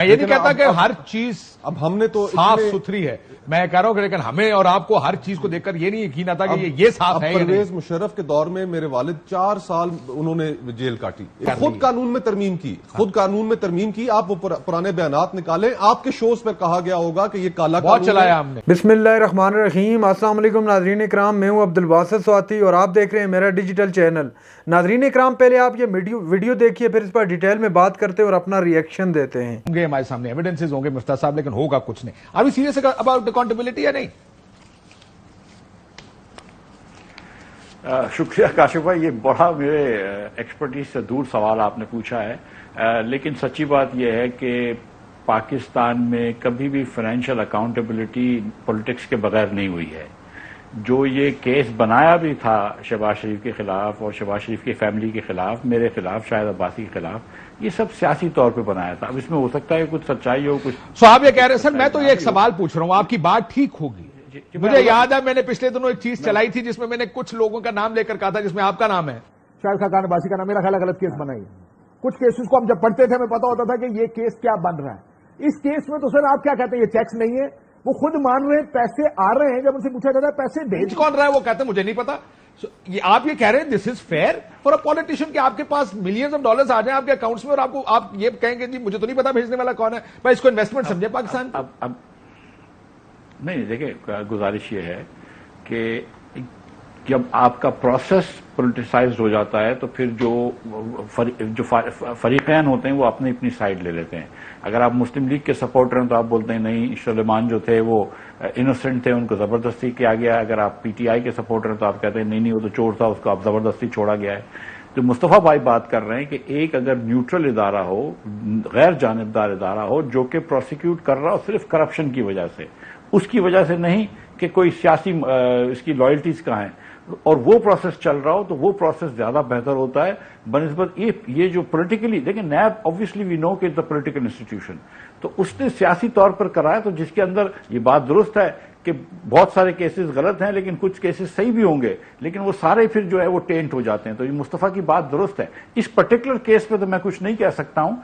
میں یہ نہیں کہتا کہ ہر چیز اب ہم نے تو صاف ستھری ہے، میں کہہ رہا ہوں کہ لیکن ہمیں اور آپ کو ہر چیز کو دیکھ کر یہ نہیں یقین آتا کہ یہ صاف ہے. پرویز مشرف کے دور میں میرے والد 4 سال انہوں نے جیل کاٹی، خود قانون میں ترمیم کی، خود قانون میں ترمیم کی. آپ وہ پرانے بیانات نکالیں، آپ کے شوز پر کہا گیا ہوگا کہ یہ کالا بہت چلایا ہم نے. بسم اللہ الرحمن الرحیم. السلام علیکم ناظرین اکرام، میں ہوں عبدالباسط سواتی اور آپ دیکھ رہے ہیں میرا ڈیجیٹل چینل. ناظرین اکرام، پہلے آپ یہ ویڈیو دیکھیے، پھر اس پر ڈیٹیل میں بات کرتے اور اپنا ریئیکشن دیتے ہیں. ہوں گے ہمارے سامنے ایویڈنسز ہوں گے مفتاح صاحب، لیکن ہوگا کچھ نہیں. ابھی سیریس اباؤٹ اکاؤنٹیبلٹی یا نہیں؟ شکریہ کاشف بھائی، یہ بڑا میرے ایکسپرٹیز سے دور سوال آپ نے پوچھا ہے، لیکن سچی بات یہ ہے کہ پاکستان میں کبھی بھی فائنینشیل اکاؤنٹیبلٹی پولیٹکس کے بغیر نہیں ہوئی ہے. جو یہ کیس بنایا بھی تھا شہباز شریف کے خلاف اور شہباز شریف کی فیملی کے خلاف، میرے خلاف، شاہد عباسی کے خلاف، یہ سب سیاسی طور پہ بنایا تھا. اب اس میں ہو سکتا ہے کچھ سچائی ہو، کچھ سو آپ یہ کہہ رہے ہیں. سر میں تو یہ ایک سوال پوچھ رہا ہوں، آپ کی بات ٹھیک ہوگی. مجھے یاد ہے میں نے پچھلے دنوں ایک چیز چلائی تھی جس میں میں نے کچھ لوگوں کا نام لے کر کہا تھا، جس میں آپ کا نام ہے، شاہد خاقان عباسی کا نام. میرا خیال ہے غلط کیس بنائی. کچھ کیسز کو ہم جب پڑھتے تھے ہمیں پتا ہوتا تھا کہ یہ کیس کیا بن رہا ہے. اس کیس میں تو سر آپ کیا کہتے ہیں، یہ چیکس نہیں ہے، وہ خود مان رہے ہیں پیسے آ رہے ہیں. جب ان سے پوچھا جاتا ہے پیسے بھیج کون رہا ہے، وہ کہتے ہیں مجھے نہیں پتا. آپ یہ کہہ رہے ہیں دس از فیئر فار اے پولیٹیشین کہ آپ کے پاس ملینز آف ڈالرز آ جائیں آپ کے اکاؤنٹس میں اور آپ یہ کہیں گے جی مجھے تو نہیں پتا بھیجنے والا کون ہے. بھائی اس کو انویسٹمنٹ سمجھے پاکستان. اب نہیں، دیکھیں گزارش یہ ہے کہ جب آپ کا پروسیس پولیٹیسائزڈ ہو جاتا ہے تو پھر جو فریقین ہوتے ہیں وہ اپنی سائڈ لے لیتے ہیں. اگر آپ مسلم لیگ کے سپورٹر ہیں تو آپ بولتے ہیں نہیں سلیمان جو تھے وہ انوسنٹ تھے، ان کو زبردستی کیا گیا. اگر آپ پی ٹی آئی کے سپورٹر ہیں تو آپ کہتے ہیں نہیں وہ تو چور تھا، اس کو آپ زبردستی چھوڑا گیا ہے. تو مصطفیٰ بھائی بات کر رہے ہیں کہ ایک اگر نیوٹرل ادارہ ہو، غیر جانبدار ادارہ ہو جو کہ پروسیکیوٹ کر رہا ہو صرف کرپشن کی وجہ سے، اس کی وجہ سے نہیں کہ کوئی سیاسی اس کی لائلٹیز کہاں ہیں، اور وہ پروسیس چل رہا ہو تو وہ پروسیس زیادہ بہتر ہوتا ہے بنسبت یہ جو پولیٹیکلی. دیکھیں نیب obviously we know کہ it's a political institution، تو اس نے سیاسی طور پر کرایا، تو جس کے اندر یہ بات درست ہے کہ بہت سارے کیسز غلط ہیں لیکن کچھ کیسز صحیح بھی ہوں گے، لیکن وہ سارے پھر جو ہے وہ ٹینٹ ہو جاتے ہیں. تو یہ مصطفیٰ کی بات درست ہے. اس پرٹیکولر کیس پہ تو میں کچھ نہیں کہہ سکتا ہوں،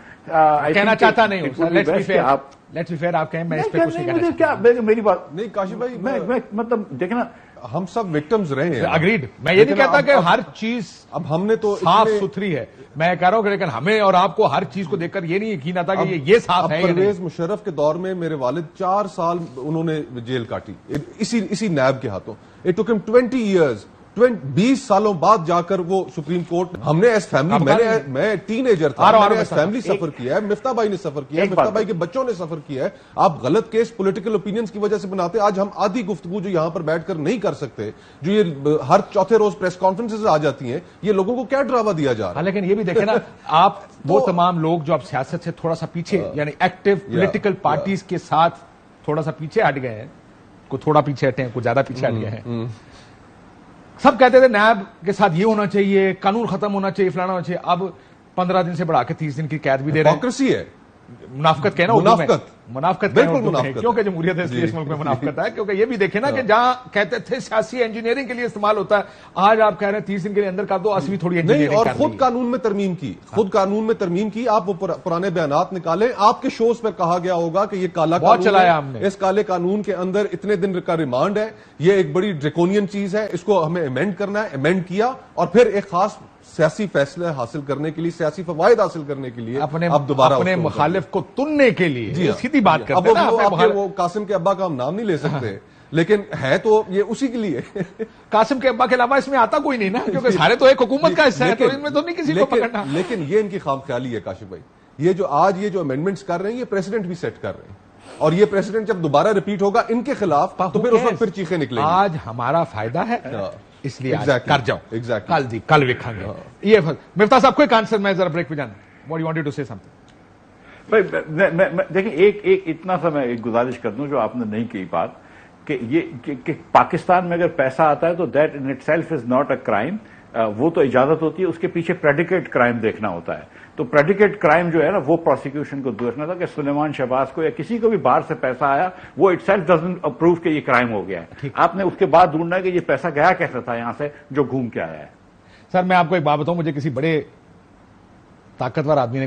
کہنا چاہتا نہیں ہوں. لیٹس بی فیئر، آپ کہیں میں اس پہ کچھ نہیں کہنا چاہتا. میری بات نہیں کاشف بھائی، میں مطلب دیکھنا ہم سب وکٹمز رہے ہیں. اگریڈ. میں یہ نہیں کہتا کہ ہر چیز اب ہم نے تو صاف ستھری ہے، میں کہہ رہا ہوں کہ لیکن ہمیں اور آپ کو ہر چیز کو دیکھ کر یہ نہیں یقین آتا کہ یہ صاف ہے. پرویز مشرف کے دور میں میرے والد 4 سال انہوں نے جیل کاٹی اسی نیب کے ہاتھوں. اٹ ٹوک ہم 20 ایئرز، 20 سالوں بعد جا کر وہ سپریم کورٹ. ہم نے ایز فیملی، میں ٹین ایجر تھا، میں نے ایز فیملی سفر کیا ہے، مفتاح بھائی نے سفر کیا ہے، مفتاح بھائی کے بچوں نے سفر کیا ہے. آپ غلط کیس پولیٹیکل اوپینینز کی وجہ سے بناتے. آج ہم آدھی گفتگو جو یہاں پر بیٹھ کر نہیں کر سکتے، جو یہ ہر چوتھے روز پریس کانفرنسز آ جاتی ہیں، یہ لوگوں کو کیا ڈراوا دیا جا رہا ہے. لیکن یہ بھی دیکھیں نا آپ وہ تمام لوگ جو اب سیاست سے تھوڑا سا پیچھے، یعنی ایکٹیو پولیٹیکل پارٹیز کے ساتھ تھوڑا سا پیچھے ہٹ گئے ہیں، کوئی تھوڑا پیچھے ہٹے ہیں، کوئی زیادہ پیچھے ہٹ گئے ہیں. سب کہتے تھے نیب کے ساتھ یہ ہونا چاہیے، قانون ختم ہونا چاہیے، فلانا ہونا چاہیے. اب 15 دن سے بڑھا کے 30 دن کی قید بھی دے رہے ہیں. ہپوکریسی ہے، منافقت کہنا، منافقت کیونکہ جمہوریت ہے اس لیے اس ملک میں منافقت ہے. کیونکہ یہ بھی دیکھیں نا کہ جہاں کہتے تھے سیاسی انجینئرنگ کے لیے استعمال ہوتا ہے، آج آپ کہہ رہے ہیں 30 دن کے لیے اندر کر دو، اصلی تھوڑی انجینئرنگ. اور خود قانون میں ترمیم کی، خود قانون میں ترمیم کی. آپ وہ پرانے بیانات نکالیں، آپ کے شوز پر کہا گیا ہوگا کہ یہ کالا بہت چلایا ہم نے. اس کالے قانون کے اندر اتنے دن کا ریمانڈ ہے، یہ ایک بڑی ڈریکونین چیز ہے، اس کو ہمیں ایمینڈ کرنا ہے. ایمینڈ کیا اور پھر ایک خاص سیاسی فیصلے حاصل کرنے کے لیے، سیاسی فوائد حاصل کرنے کے لیے اب دوبارہ اپنے مخالف کو تننے کے لیے سیدھی بات کرتے ہیں. اب وہ قاسم کے ابا کا ہم نام نہیں لے سکتے، لیکن ہے تو یہ اسی کے لیے. قاسم کے ابا کے علاوہ اس میں آتا کوئی نہیں نا، کیونکہ سارے تو ایک حکومت کا حصہ ہے، تو ان میں تو نہیں کسی کو پکڑنا. لیکن یہ ان کی خام خیالی ہے کاشف بھائی. یہ جو آج یہ جو امینڈمنٹس کر رہے ہیں، یہ پریسیڈنٹ بھی سیٹ کر رہے ہیں، اور یہ پریسیڈنٹ جب دوبارہ ریپیٹ ہوگا ان کے خلاف تو پھر اس وقت پھر چیخیں نکلیں گی. آج ہمارا فائدہ ہے اس لیے کر جاؤ. کل وکھاں گے. یہ مفتاح صاحب کوئی آنسر، میں ذرا بریک پہ جانا. واٹ یو وانٹڈ ٹو سے سم تھنگ. دیکھیں ایک اتنا سا میں ایک گزارش کر دوں جو آپ نے نہیں کی بات، کہ یہ کہ پاکستان میں اگر پیسہ آتا ہے تو that in it self is not a crime. وہ تو اجازت ہوتی ہے، اس کے پیچھے پریڈیکیٹ کرائم دیکھنا ہوتا ہے. تو پریڈیکیٹ کرائم جو ہے نا وہ پروسیکیوشن کو دیکھنا تھا کہ سلیمان شہباز کو یا کسی کو بھی باہر سے پیسہ آیا، وہ اٹ سیلف ڈزنٹ اپروو کہ یہ کرائم ہو گیا ہے. آپ نے اس کے بعد ڈھونڈنا ہے کہ یہ پیسہ گیا کیسا تھا یہاں سے جو گھوم کے آیا ہے. سر میں آپ کو ایک بات بتاؤں، مجھے کسی بڑے طاقتور آدمی نے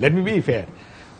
Let me be fair.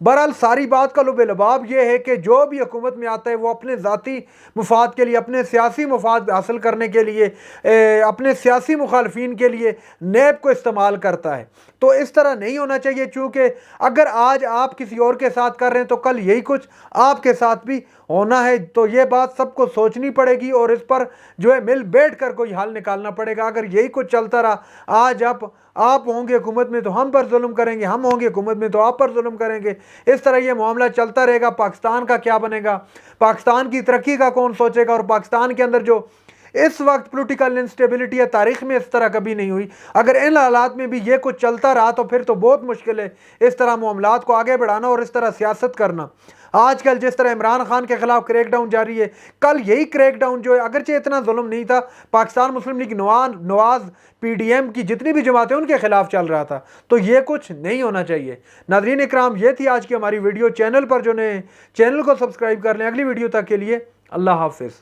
بہرحال ساری بات کا لب لباب یہ ہے کہ جو بھی حکومت میں آتا ہے وہ اپنے ذاتی مفاد کے لیے، اپنے سیاسی مفاد حاصل کرنے کے لیے، اپنے سیاسی مخالفین کے لیے نیب کو استعمال کرتا ہے۔ تو اس طرح نہیں ہونا چاہیے، چونکہ اگر آج آپ کسی اور کے ساتھ کر رہے ہیں تو کل یہی کچھ آپ کے ساتھ بھی ہونا ہے۔ تو یہ بات سب کو سوچنی پڑے گی اور اس پر جو ہے مل بیٹھ کر کوئی حل نکالنا پڑے گا۔ اگر یہی کچھ چلتا رہا، آج آپ ہوں گے حکومت میں تو ہم پر ظلم کریں گے، ہم ہوں گے حکومت میں تو آپ پر ظلم کریں گے، اس طرح یہ معاملہ چلتا رہے گا۔ پاکستان کا کیا بنے گا؟ پاکستان کی ترقی کا کون سوچے گا؟ اور پاکستان کے اندر جو اس وقت پولیٹیکل انسٹیبلٹی ہے، تاریخ میں اس طرح کبھی نہیں ہوئی۔ اگر ان حالات میں بھی یہ کچھ چلتا رہا تو پھر تو بہت مشکل ہے اس طرح معاملات کو آگے بڑھانا اور اس طرح سیاست کرنا۔ آج کل جس طرح عمران خان کے خلاف کریک ڈاؤن جاری ہے، کل یہی کریک ڈاؤن جو ہے، اگرچہ اتنا ظلم نہیں تھا، پاکستان مسلم لیگ نواز پی ڈی ایم کی جتنی بھی جماعتیں ان کے خلاف چل رہا تھا۔ تو یہ کچھ نہیں ہونا چاہیے۔ ناظرین اکرام، یہ تھی آج کی ہماری ویڈیو۔ چینل پر جو نئے چینل کو سبسکرائب کر لیں۔ اگلی ویڈیو تک کے لیے اللہ حافظ۔